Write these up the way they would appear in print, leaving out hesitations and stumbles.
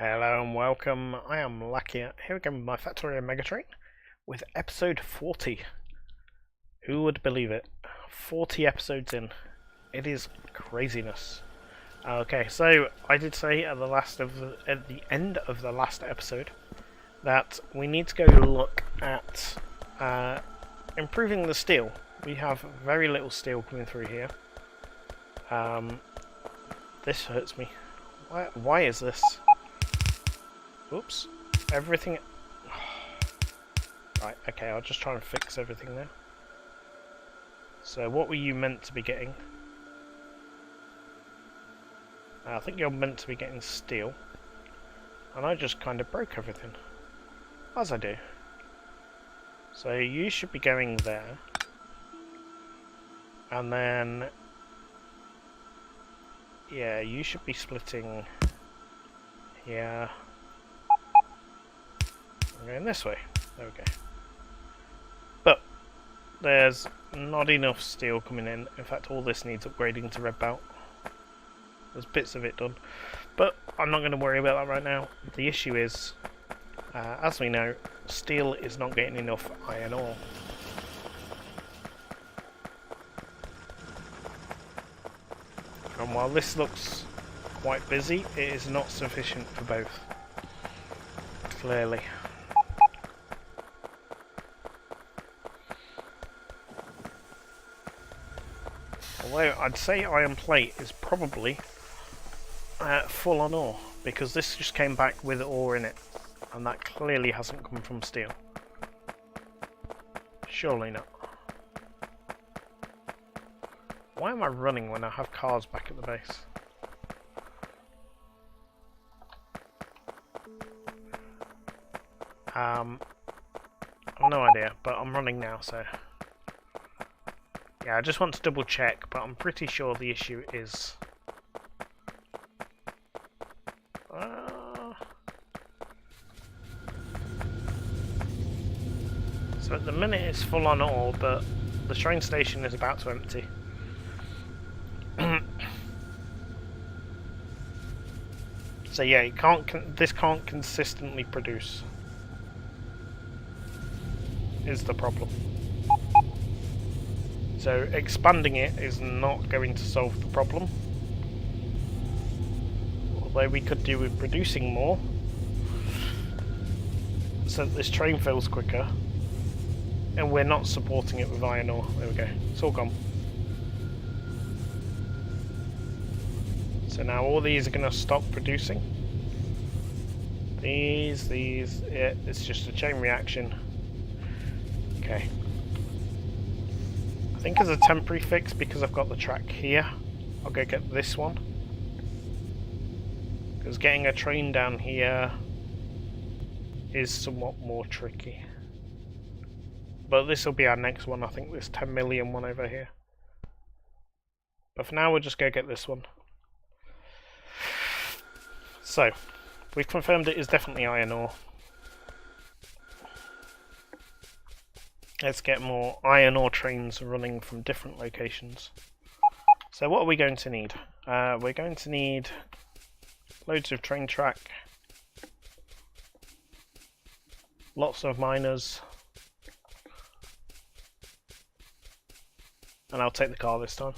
Hello and welcome, I am Lakea, here again with my Factorio Megatrain with episode 40. Who would believe it? 40 episodes in. It is craziness. Okay, so I did say at the end of the last episode that we need to go look at improving the steel. We have very little steel coming through here. This hurts me. Why is this? Oops. Everything... Right, okay, I'll just try and fix everything there. So what were you meant to be getting? I think you're meant to be getting steel. And I just kind of broke everything. As I do. So you should be going there. And then... yeah, you should be splitting... here. I'm going this way. There we go. But there's not enough steel coming in. In fact, all this needs upgrading to red belt. There's bits of it done. But I'm not going to worry about that right now. The issue is, as we know, steel is not getting enough iron ore. And while this looks quite busy, it is not sufficient for both. Clearly. Although I'd say iron plate is probably full on ore, because this just came back with ore in it, and that clearly hasn't come from steel. Surely not. Why am I running when I have cars back at the base? I've no idea, but I'm running now, so... yeah, I just want to double check, but I'm pretty sure the issue is... so at the minute it's full on ore, but the train station is about to empty. So yeah, this can't consistently produce. Is the problem. So expanding it is not going to solve the problem. Although we could do with producing more, so that this train fills quicker, and we're not supporting it with iron ore. There we go, it's all gone. So now all these are going to stop producing. These, yeah, it's just a chain reaction. Okay. I think as a temporary fix, because I've got the track here, I'll go get this one. Because getting a train down here is somewhat more tricky. But this will be our next one, I think, this 10 million one over here. But for now, we'll just go get this one. So, we've confirmed it is definitely iron ore. Let's get more iron ore trains running from different locations. So what are we going to need? We're going to need loads of train track, lots of miners, and I'll take the car this time.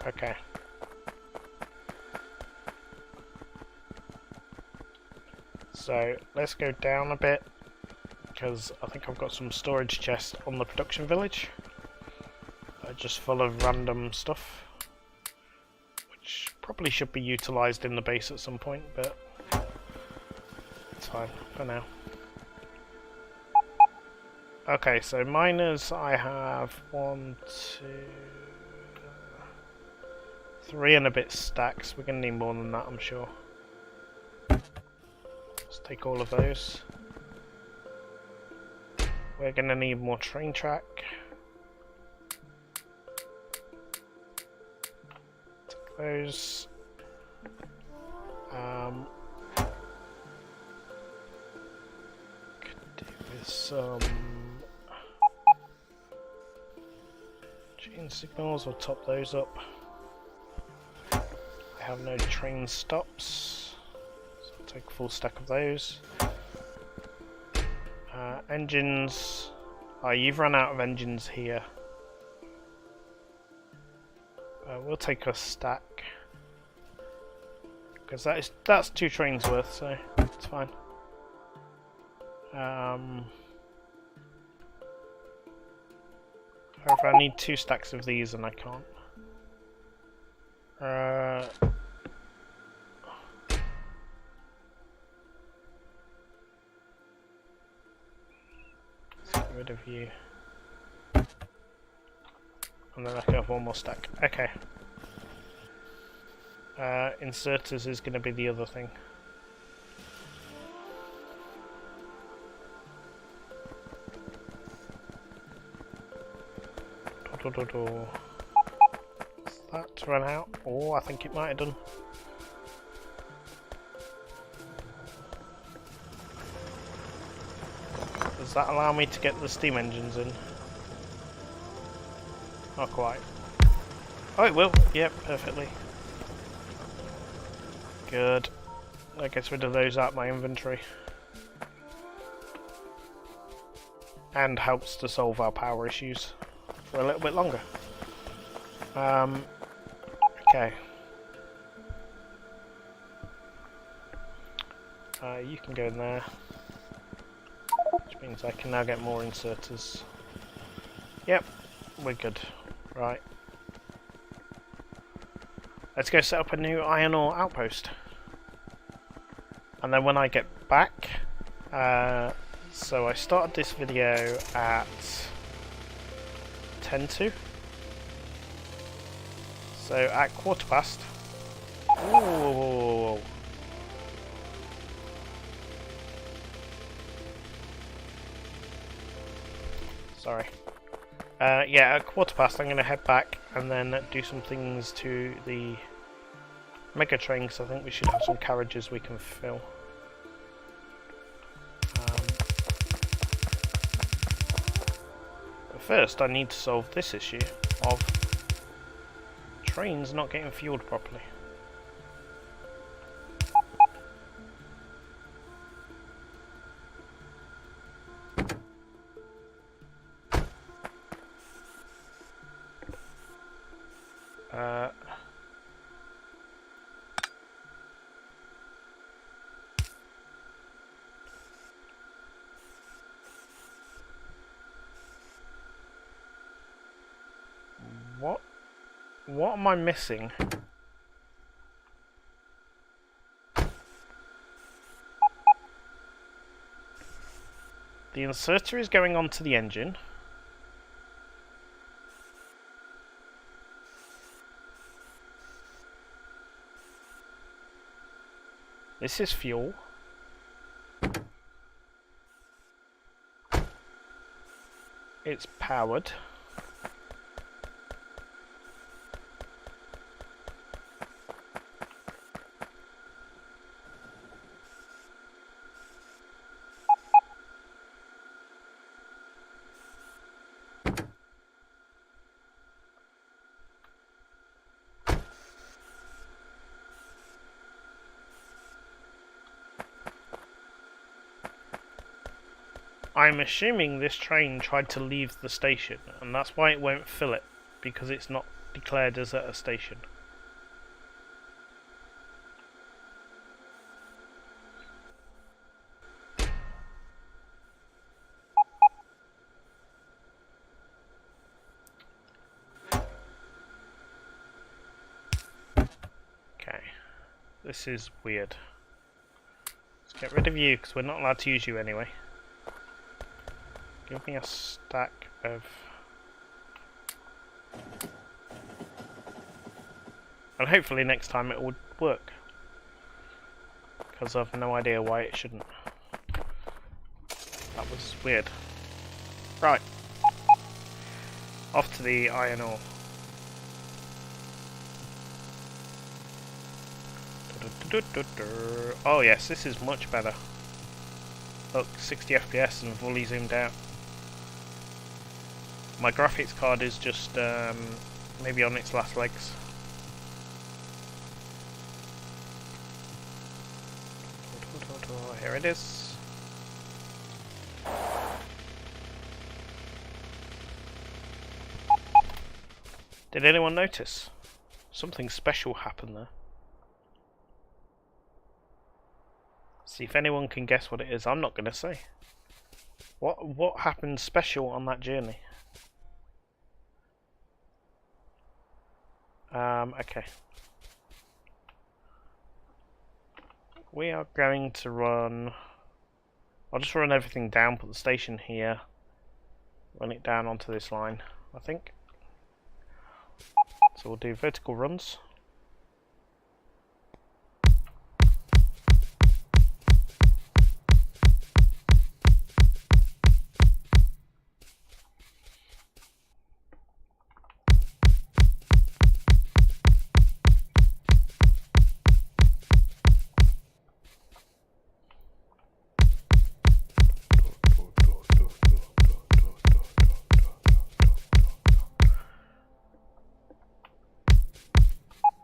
Okay. So let's go down a bit, because I think I've got some storage chests on the production village. Just full of random stuff, which probably should be utilised in the base at some point, but it's fine for now. Okay, so miners I have 1, 2, 3 and a bit stacks. We're going to need more than that, I'm sure. Let's take all of those. We're gonna need more train track. Take those. Could do with some chain signals. We'll top those up. I have no train stops, so I'll take a full stack of those. Engines. Oh, you've run out of engines here. We'll take a stack because that's 2 trains worth, so it's fine. However, I need 2 stacks of these, and I can't. Get rid of you. And then I can have 1 more stack. Okay. Inserters is going to be the other thing. Is that run out? Oh, I think it might have done. Does that allow me to get the steam engines in? Not quite. Oh, it will. Yep, perfectly. Good. That gets rid of those out of my inventory. And helps to solve our power issues for a little bit longer. Okay. You can go in there. Which means I can now get more inserters. Yep, we're good. Right. Let's go set up a new iron ore outpost. And then when I get back, so I started this video at 10 to. So at 1/4. Ooh. Sorry. Yeah, at 1/4 I'm going to head back and then do some things to the Mega Train, because I think we should have some carriages we can fill. But first I need to solve this issue of trains not getting fueled properly. What am I missing? The inserter is going onto the engine. This is fuel. It's powered. I'm assuming this train tried to leave the station, and that's why it won't fill it, because it's not declared as at a station. Okay, this is weird. Let's get rid of you, because we're not allowed to use you anyway. Give me a stack of... And hopefully next time it would work. Because I've no idea why it shouldn't. That was weird. Right. Off to the iron ore. Oh yes, this is much better. Look, 60 FPS and fully zoomed out. My graphics card is just maybe on its last legs. Here it is. Did anyone notice? Something special happened there. See if anyone can guess what it is. I'm not going to say. What happened special on that journey? Okay. We are going to run... I'll just run everything down, put the station here, run it down onto this line, I think. So we'll do vertical runs.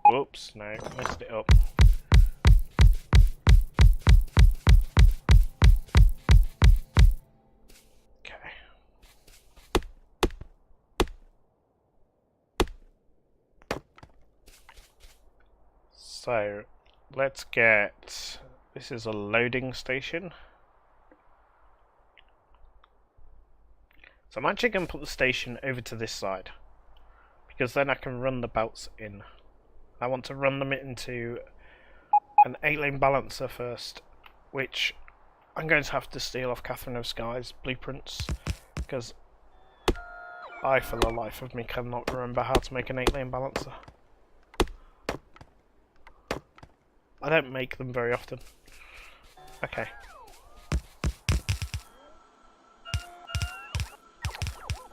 Whoops, no, messed it up. Okay. So, let's get... This is a loading station. So I'm actually going to put the station over to this side, because then I can run the belts in. I want to run them into an 8-lane balancer first, which I'm going to have to steal off Catherine of Sky's blueprints, because I, for the life of me, cannot remember how to make an 8-lane balancer. I don't make them very often. Okay.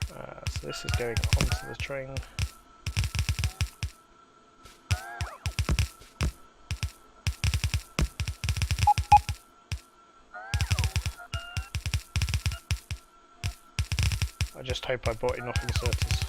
So this is going onto the train. I just hope I bought enough inserters.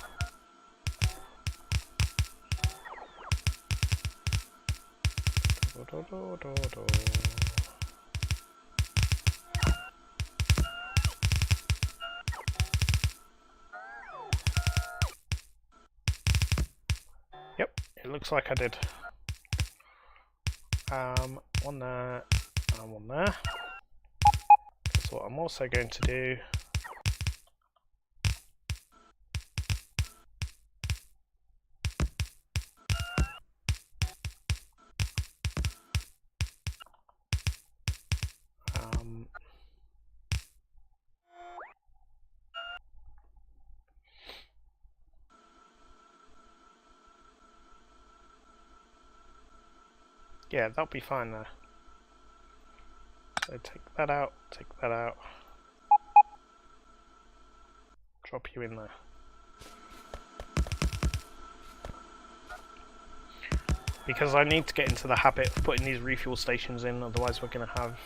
Yep, it looks like I did. One there, and one there. That's what I'm also going to do. Yeah, that'll be fine there. So take that out, drop you in there. Because I need to get into the habit of putting these refuel stations in, otherwise we're going to have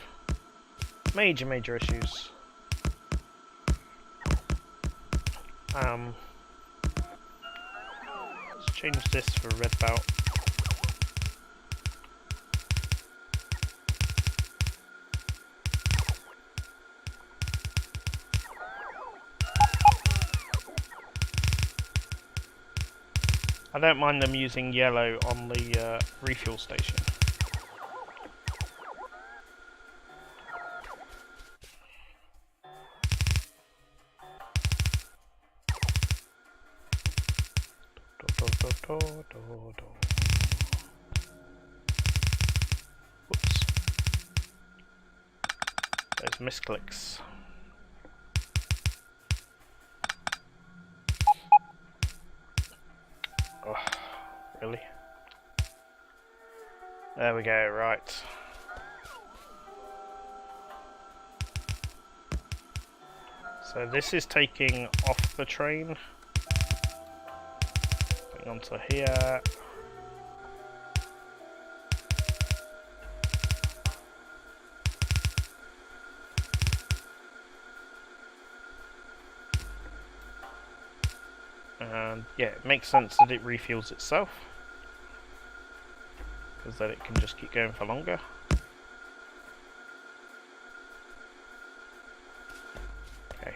major issues. Let's change this for red belt. I don't mind them using yellow on the refuel station. Whoops. Those misclicks. Oh, really? There we go, right. So this is taking off the train. Going onto here. And yeah, it makes sense that it refuels itself, because then it can just keep going for longer. Okay.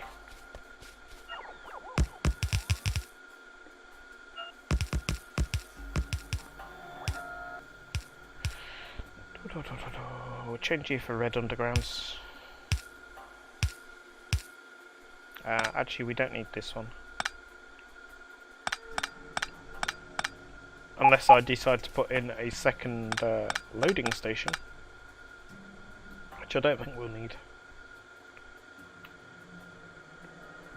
We'll change you for red undergrounds. Actually, we don't need this one. Unless I decide to put in a second loading station, which I don't think we'll need.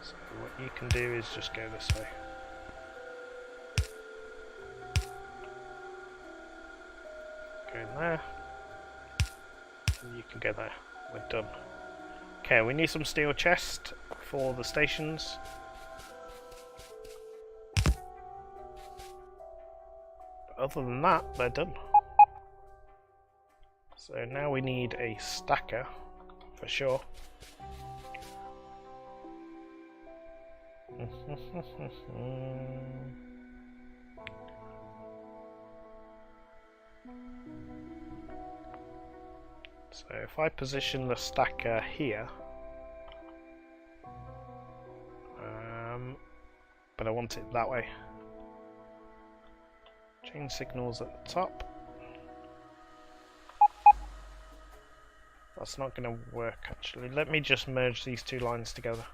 So what you can do is just go this way. Go in there. And you can go there. We're done. Okay, we need some steel chest for the stations. Other than that, they're done. So now we need a stacker, for sure. So if I position the stacker here, but I want it that way. Chain signals at the top. That's not going to work actually. Let me just merge these two lines together.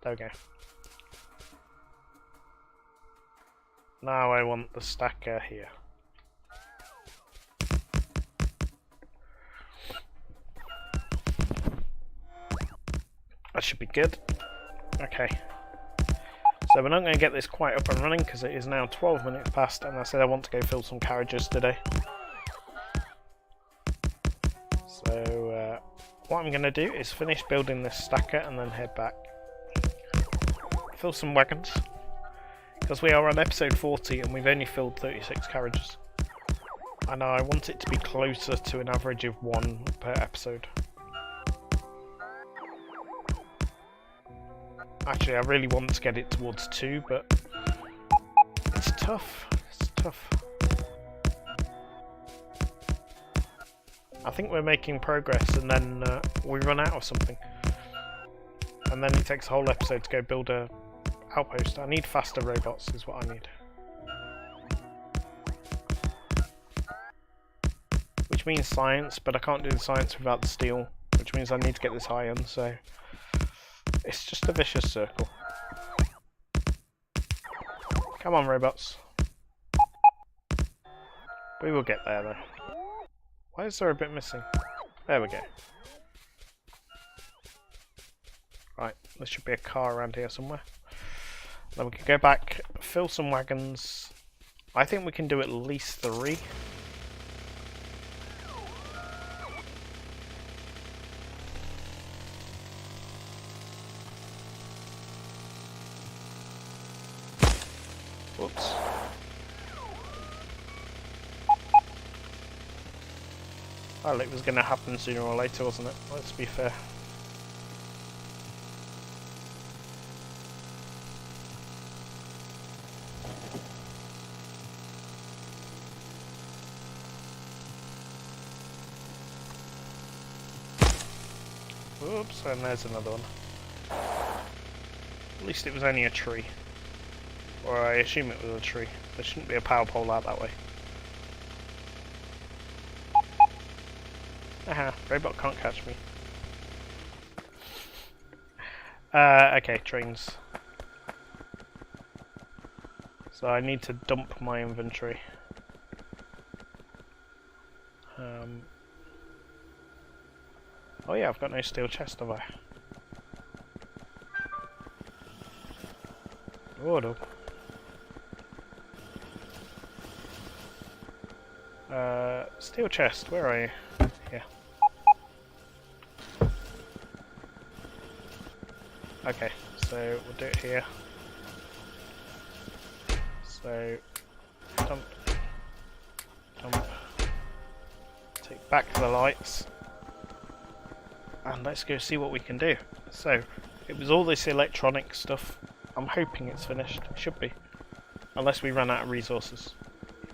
There we go. Now I want the stacker here. That should be good. Okay. So we're not going to get this quite up and running because it is now 12 minutes past, and I said I want to go fill some carriages today. So what I'm going to do is finish building this stacker and then head back. Fill some wagons. Because we are on episode 40 and we've only filled 36 carriages. And I want it to be closer to an average of 1 per episode. Actually, I really want to get it towards 2, but it's tough. It's tough. I think we're making progress, and then we run out of something. And then it takes a whole episode to go build a outpost. I need faster robots, is what I need. Which means science, but I can't do the science without the steel. Which means I need to get this iron, so it's just a vicious circle. Come on, robots. We will get there, though. Why is there a bit missing? There we go. Right, there should be a car around here somewhere. Then we can go back, fill some wagons. I think we can do at least 3. Whoops. Well, it was going to happen sooner or later, wasn't it? Let's be fair. Oops, and there's another one. At least it was only a tree. Or I assume it was a tree. There shouldn't be a power pole out that way. Aha, robot can't catch me. Okay, trains. So I need to dump my inventory. Oh yeah, I've got no steel chest, have I? Oh no. Steel chest, where are you? Here. Okay, so we'll do it here. So, dump, dump, take back the lights, and let's go see what we can do. So, it was all this electronic stuff. I'm hoping it's finished. It should be. Unless we run out of resources.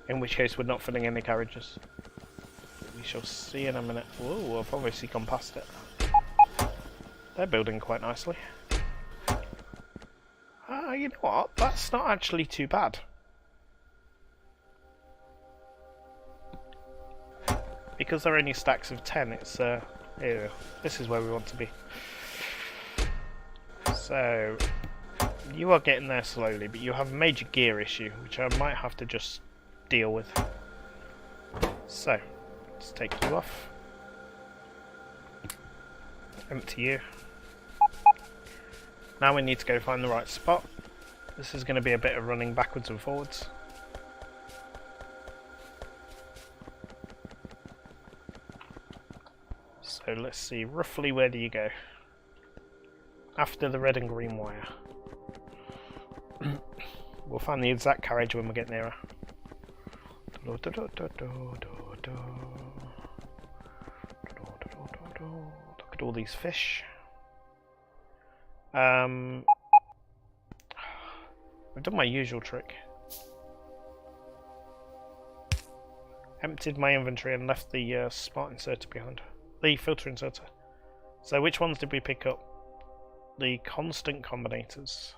In which case we're not filling any garages. We shall see in a minute. Whoa, I've obviously gone past it. They're building quite nicely. You know what? That's not actually too bad. Because they're only stacks of 10, it's, here, this is where we want to be. So, you are getting there slowly, but you have a major gear issue, which I might have to just deal with. So, let's take you off. Empty you. Now we need to go find the right spot. This is going to be a bit of running backwards and forwards. So let's see, roughly where do you go? After the red and green wire. We'll find the exact carriage when we get nearer. Look at all these fish. I've done my usual trick. Emptied my inventory and left the smart inserter behind. The filter inserter. So which ones did we pick up? The constant combinators.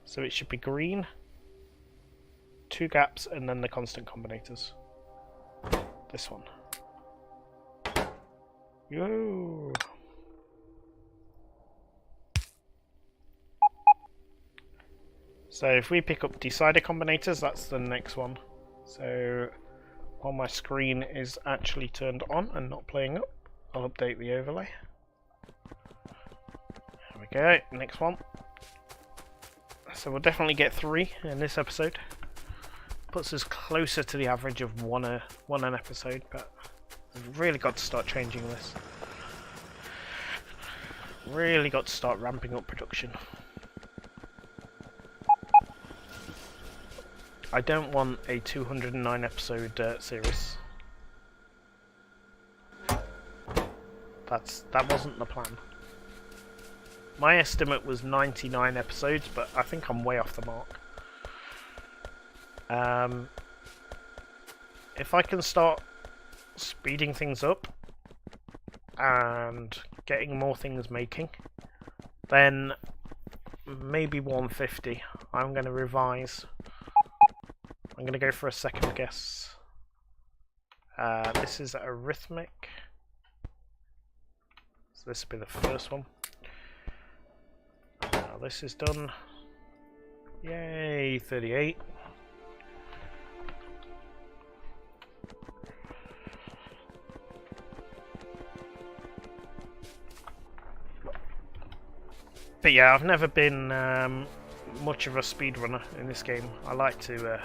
So it should be green, 2 gaps, and then the constant combinators. This one. Yo! So if we pick up decider combinators, that's the next one. So while my screen is actually turned on and not playing up, I'll update the overlay. There we go, next one. So we'll definitely get 3 in this episode. Puts us closer to the average of one an episode, but we've really got to start changing this. Really got to start ramping up production. I don't want a 209 episode series. That wasn't the plan. My estimate was 99 episodes, but I think I'm way off the mark. If I can start speeding things up and getting more things making, then maybe 150. I'm going to revise. I'm going to go for a second guess. This is arithmetic. So this will be the first one. This is done. Yay, 38. But yeah, I've never been much of a speedrunner in this game. I like to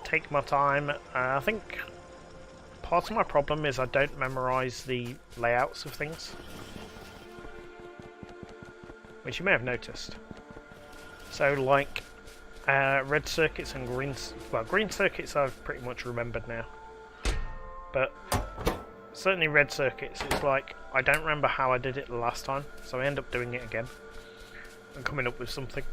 take my time. I think part of my problem is I don't memorize the layouts of things, which you may have noticed. So like red circuits and green circuits I've pretty much remembered now, but certainly red circuits, it's like I don't remember how I did it the last time, so I end up doing it again and coming up with something.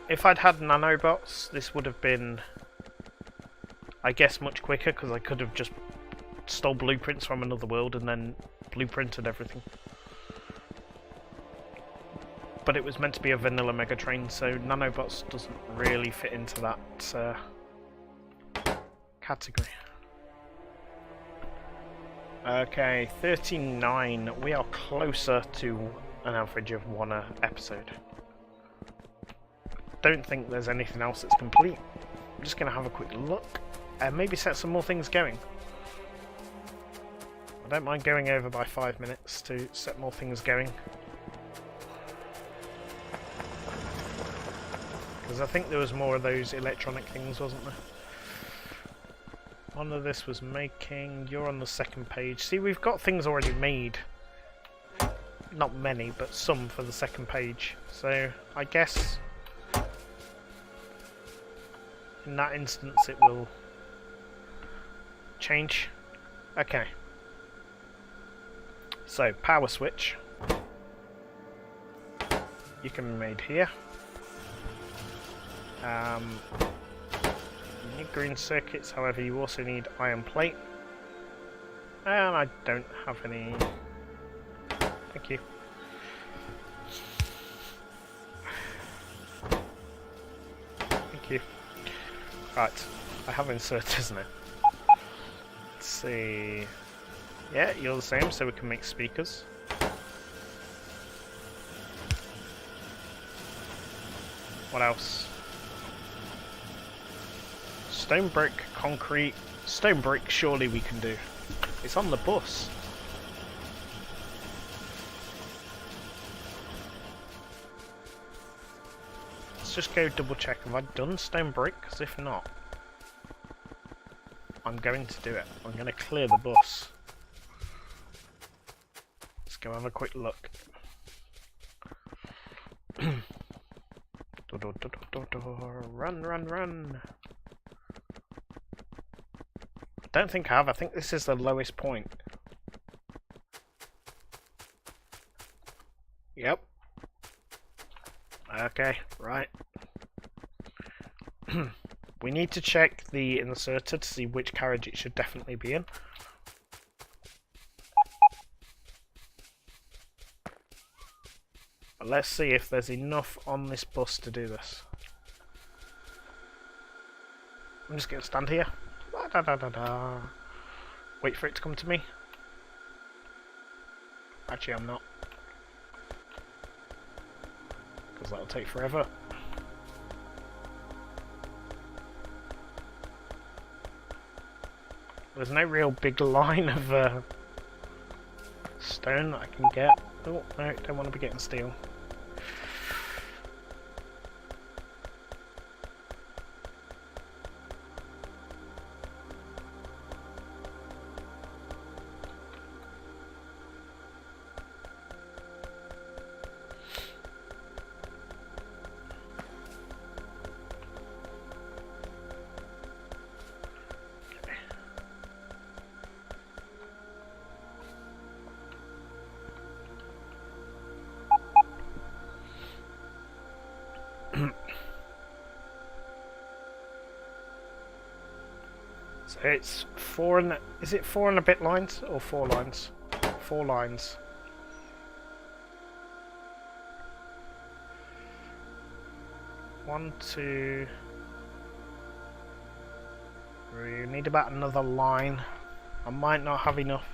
If I'd had nanobots, this would have been, I guess, much quicker, because I could have just stole blueprints from another world and then blueprinted everything. But it was meant to be a vanilla Mega Train, so nanobots doesn't really fit into that category. Okay, 39. We are closer to an average of 1 episode. Don't think there's anything else that's complete. I'm just going to have a quick look and maybe set some more things going. I don't mind going over by 5 minutes to set more things going. Because I think there was more of those electronic things, wasn't there? One of this was making. You're on the second page. See, we've got things already made. Not many, but some for the second page. So I guess in that instance it will change. Okay. So power switch. You can be made here. You need green circuits, however you also need iron plate. And I don't have any. Thank you. Thank you. Right, I have inserters now. Let's see. Yeah, you're the same, so we can make speakers. What else? Stone brick, concrete. Stone brick, surely we can do. It's on the bus. Let's just go double check. Have I done stone brick? Because if not, I'm going to do it. I'm going to clear the bus. Let's go have a quick look. Run, run, run. I don't think I have. I think this is the lowest point. Yep. Okay, right. We need to check the inserter to see which carriage it should definitely be in. But let's see if there's enough on this bus to do this. I'm just going to stand here. Da, da, da, da. Wait for it to come to me. Actually, I'm not. Because that'll take forever. There's no real big line of stone that I can get. Oh, no, don't want to be getting steel. So it's is it 4 and a bit lines or 4 lines? 4 lines. One, two. We need about another line. I might not have enough.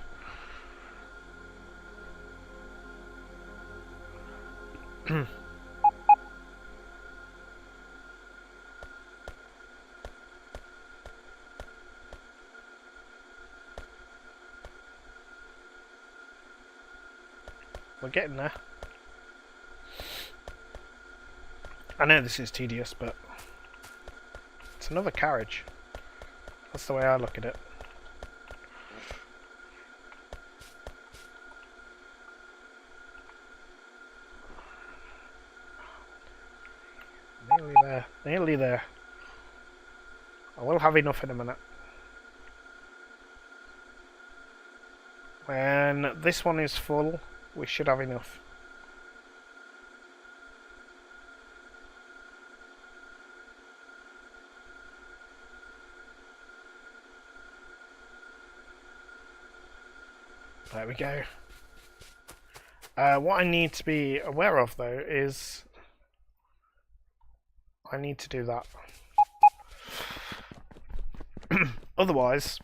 We're getting there. I know this is tedious, but it's another carriage. That's the way I look at it. Nearly there. Nearly there. I will have enough in a minute. When this one is full, we should have enough. There we go. What I need to be aware of though is I need to do that. Otherwise,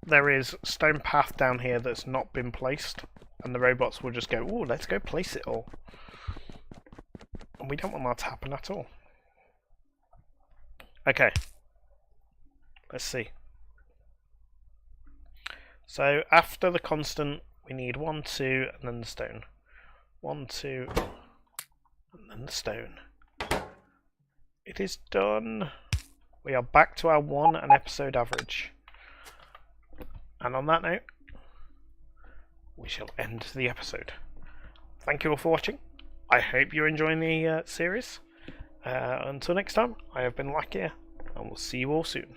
there is stone path down here that's not been placed, and the robots will just go, "Ooh, let's go place it all." And we don't want that to happen at all. Okay. Let's see. So after the constant, we need 1, 2, and then the stone. 1, 2, and then the stone. It is done. We are back to our an episode average. And on that note, we shall end the episode. Thank you all for watching. I hope you're enjoying the series. Until next time, I have been Lakea, and we'll see you all soon.